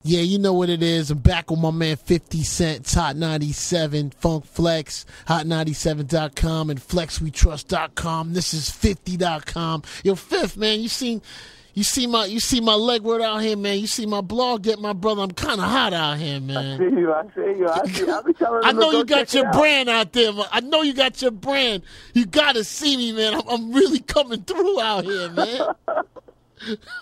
Yeah, you know what it is. I'm back with my man 50 Cent, Hot 97, Funk Flex, Hot97.com, and FlexWeTrust.com. This is 50.com. Yo, Fifth, man, you see my legwork out here, man. You see my blog, get my brother. I'm kind of hot out here, man. I see you. I be telling them I know to you go got check your it out. brand out there. I know you got your brand. You got to see me, man. I'm really coming through out here, man.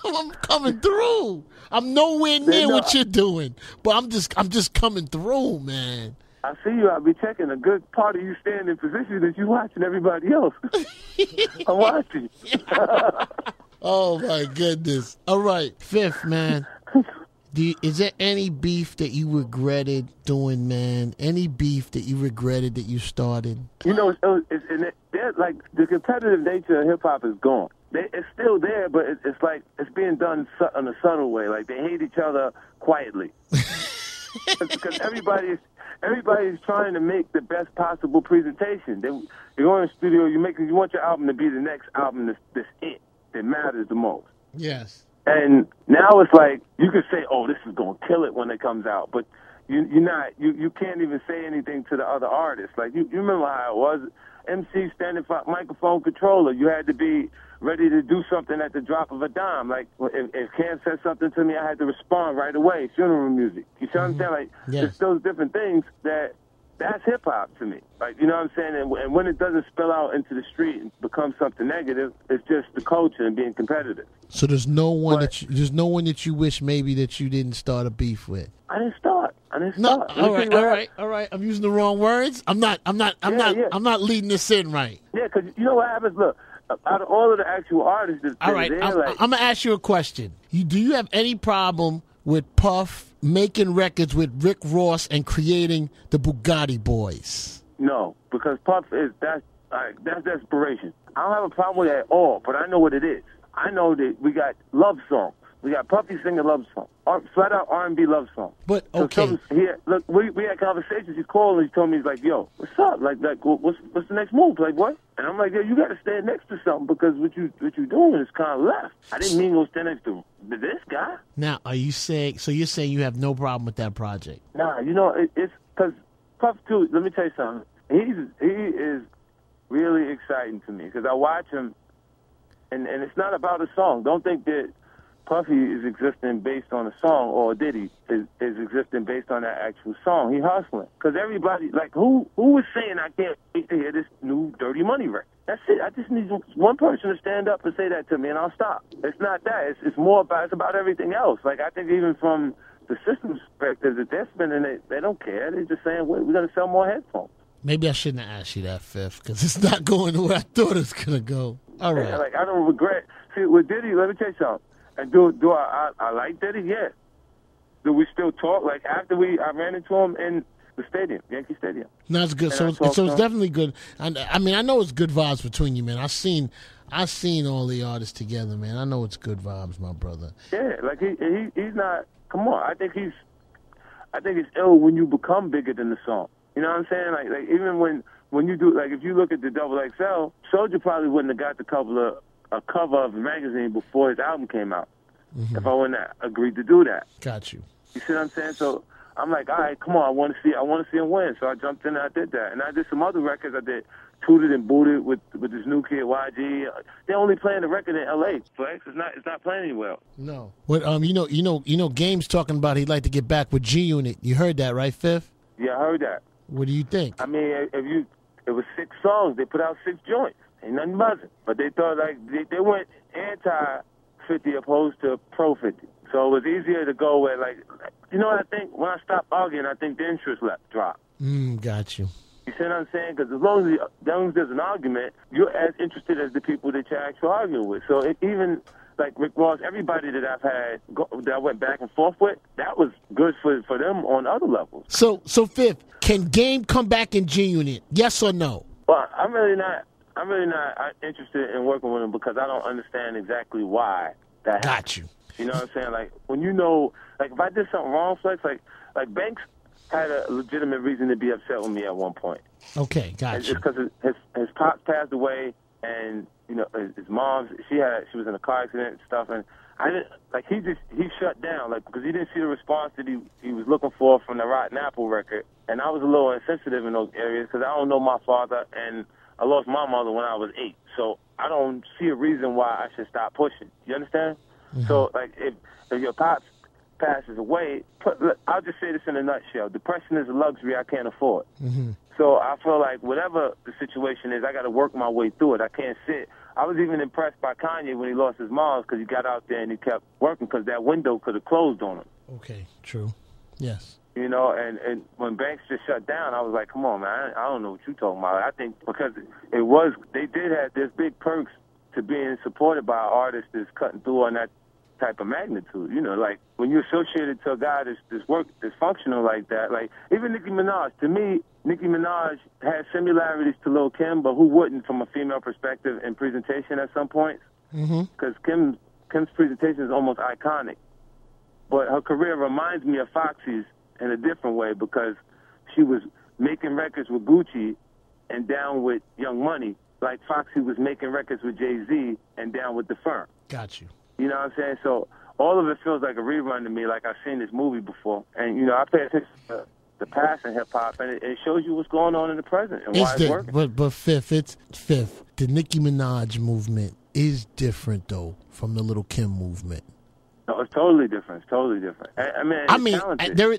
I'm coming through. I'm nowhere near what you're doing, but I'm just coming through, man. I see you. I'll be checking. A good part of you staying in position that you watching everybody else. I'm watching. Oh my goodness! All right, Fifth, man. Is there any beef that you regretted doing, man? Any beef that you regretted that you started? You know, like the competitive nature of hip hop is gone. It's still there, but it's like it's being done in a subtle way. Like they hate each other quietly because everybody's trying to make the best possible presentation. You go in the studio, you want your album to be the next album that's it that matters the most. Yes. And now it's like you could say, "Oh, this is gonna kill it when it comes out," but you can't even say anything to the other artists. Like you remember how it was, MC standing for microphone controller. You had to be ready to do something at the drop of a dime. Like if Cam said something to me, I had to respond right away. Funeral music. You see what I'm saying? Like it's those different things that's hip hop to me. Like, you know what I'm saying? And when it doesn't spill out into the street and become something negative, it's just the culture and being competitive. So there's no one that you wish maybe that you didn't start a beef with. I didn't start. No, all right. I'm using the wrong words. I'm not leading this in right. Yeah, because you know what happens? Look, out of all of the actual artists that's all right, I'm gonna ask you a question. Do you have any problem with Puff making records with Rick Ross and creating the Bugatti Boys? No, because Puff that's desperation. I don't have a problem with it at all, but I know what it is. I know that we got love songs. We got Puffy singing love songs, flat out R&B love songs. But okay, look, we had conversations. He called and he told me, he's like, "Yo, what's up? Like what's the next move, Playboy?" And I'm like, "Yo, you got to stand next to something because what you doing is kind of left." I didn't mean go stand next to this guy. Now, are you saying? So you're saying you have no problem with that project? Nah, you know it's because Puff too. Let me tell you something. He is really exciting to me because I watch him, and it's not about a song. Don't think that Puffy is existing based on a song, or Diddy is existing based on that actual song. He hustling. Because everybody, like, who was saying, "I can't wait to hear this new Dirty Money record"? That's it. I just need one person to stand up and say that to me, and I'll stop. It's not that. It's more about, it's about everything else. Like, I think even from the system's perspective that they're spending, they don't care. They're just saying, we're going to sell more headphones. Maybe I shouldn't have asked you that, Fifth, because it's not going the way I thought it was going to go. All right. Yeah, like, I don't regret. See, with Diddy, let me tell you something. And do I like Diddy? Yeah. Do we still talk? Like after I ran into him in the stadium, Yankee Stadium. No, it's good. So it's definitely good. And I mean, I know it's good vibes between you, man. I seen all the artists together, man. I know it's good vibes, my brother. Yeah, like he's not. Come on, I think it's ill when you become bigger than the song. You know what I'm saying? Like even when you do, like if you look at the XXL, Soulja probably wouldn't have got a cover of the magazine before his album came out. Mm-hmm. If I wouldn't have agreed to do that. Got you. You see what I'm saying? So I'm like, all right, come on, I want to see him win. So I jumped in and I did that. And I did some other records. I did Tooted and Booted with this new kid, YG. They're only playing the record in LA. Flex, it's not playing anywhere. No. What you know Game's talking about he'd like to get back with G Unit. You heard that, right, Fifth? Yeah, I heard that. What do you think? I mean, it was 6 songs. They put out 6 joints. Ain't nothing buzzing. But they thought like they went anti-50 opposed to pro-50. So it was easier to go with like, you know what I think? When I stopped arguing, I think the interest dropped. Got you. You see what I'm saying? Because as long as there's an argument, you're as interested as the people that you're actually arguing with. So even like Rick Ross, everybody that I've had that I went back and forth with, that was good for them on other levels. So Fifth, can Game come back in G Unit? Yes or no? Well, I'm really not interested in working with him because I don't understand exactly why that happened. Got you. You know what I'm saying? Like, when you know, like, if I did something wrong, Flex, like Banks had a legitimate reason to be upset with me at one point. Okay, got you. It's because his pops passed away, and, you know, his mom, she was in a car accident and stuff, and I didn't like he shut down like because he didn't see the response that he was looking for from the Rotten Apple record, and I was a little insensitive in those areas because I don't know my father and I lost my mother when I was 8, so I don't see a reason why I should stop pushing. You understand? Mm-hmm. So like if your pops passes away, I'll just say this in a nutshell: depression is a luxury I can't afford. Mm-hmm. So I feel like whatever the situation is, I got to work my way through it. I can't sit. I was even impressed by Kanye when he lost his mom because he got out there and he kept working because that window could have closed on him. Okay, true. Yes. You know, and when Banks just shut down, I was like, come on, man, I don't know what you're talking about. I think because they did have, there's big perks to being supported by an artist that's cutting through on that type of magnitude. You know, like when you're associated to a guy that's functional like that, like even Nicki Minaj, to me, Nicki Minaj has similarities to Lil' Kim, but who wouldn't from a female perspective in presentation at some point? Because Kim's presentation is almost iconic. But her career reminds me of Foxy's in a different way because she was making records with Gucci and down with Young Money, like Foxy was making records with Jay-Z and down with The Firm. Got you. You know what I'm saying? So all of it feels like a rerun to me, like I've seen this movie before. And, you know, I pay attention to the past in hip-hop, and it shows you what's going on in the present and why it's working. But Fifth, the Nicki Minaj movement is different, though, from the Lil' Kim movement. No, it's totally different. It's totally different. I mean,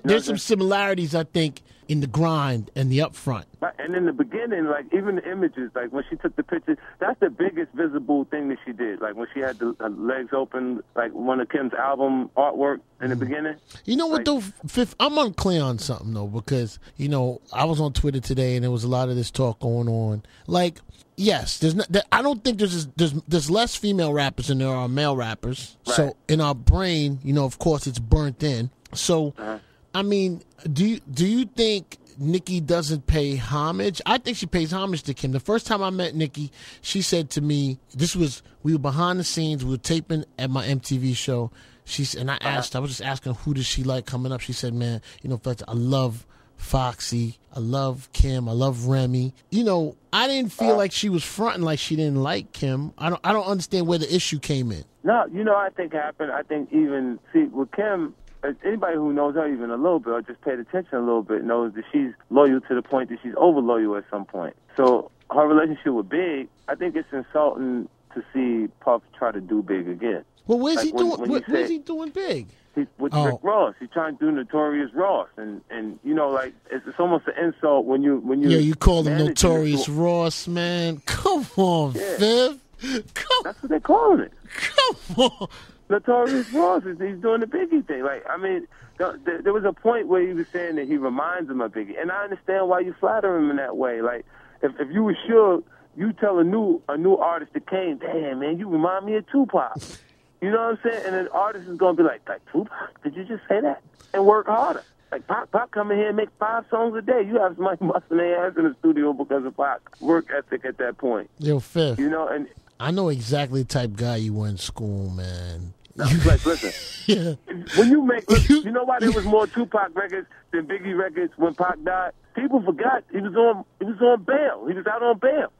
there's some similarities, I think, in the grind and the upfront. And in the beginning, like, even the images, like, when she took the pictures, that's the biggest visible thing that she did. Like, when she had the legs open, like, one of Kim's album artwork in the beginning. You know what, though, Fifth, I'm unclear on something, though, because, you know, I was on Twitter today, and there was a lot of this talk going on. Like, yes, I don't think there's less female rappers than there are male rappers. Right. So in our brain, you know, of course, it's burnt in. So, I mean, do you think Nicki doesn't pay homage? I think she pays homage to Kim. The first time I met Nicki, she said to me, we were behind the scenes, we were taping at my MTV show. I was just asking who does she like coming up. She said, man, you know, I love Foxy, I love Kim, I love Remy. You know, I didn't feel like she was fronting like she didn't like Kim. I don't understand where the issue came in. No, you know, I think happened. I think even with Kim, anybody who knows her even a little bit or just paid attention a little bit knows that she's loyal to the point that she's over loyal at some point. So her relationship with Big, I think it's insulting to see Puff try to do Big again. Well, where's he doing Big? With Rick Ross, he's trying to do Notorious Ross, and you know, like it's almost an insult when you you call him Notorious Ross, man. Come on, Viv. That's what they're calling it. Come on, Notorious Ross he's doing the Biggie thing. Like, I mean, there was a point where he was saying that he reminds him of Biggie, and I understand why you flatter him in that way. Like, if you were sure, you tell a new artist that came, damn man, you remind me of Tupac. You know what I'm saying? And an artist is going to be like Tupac, did you just say that? And work harder. Like, Pac come in here and make 5 songs a day. You have somebody busting their ass in the studio because of Pac's work ethic at that point. Yo, Fifth. You know, and I know exactly the type of guy you were in school, man. No, like, listen. Yeah. When you make, you know why there was more Tupac records than Biggie records when Pac died? People forgot he was on bail. He was out on bail.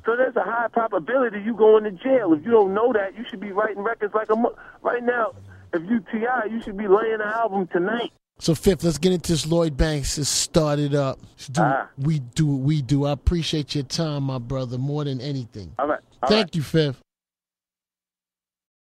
So there's a high probability you going to jail. If you don't know that, you should be writing records like right now. If you T.I., you should be laying an album tonight. So, Fifth, let's get into this. Lloyd Banks has started up. We do what we do. I appreciate your time, my brother, more than anything. All right. Thank you, Fifth.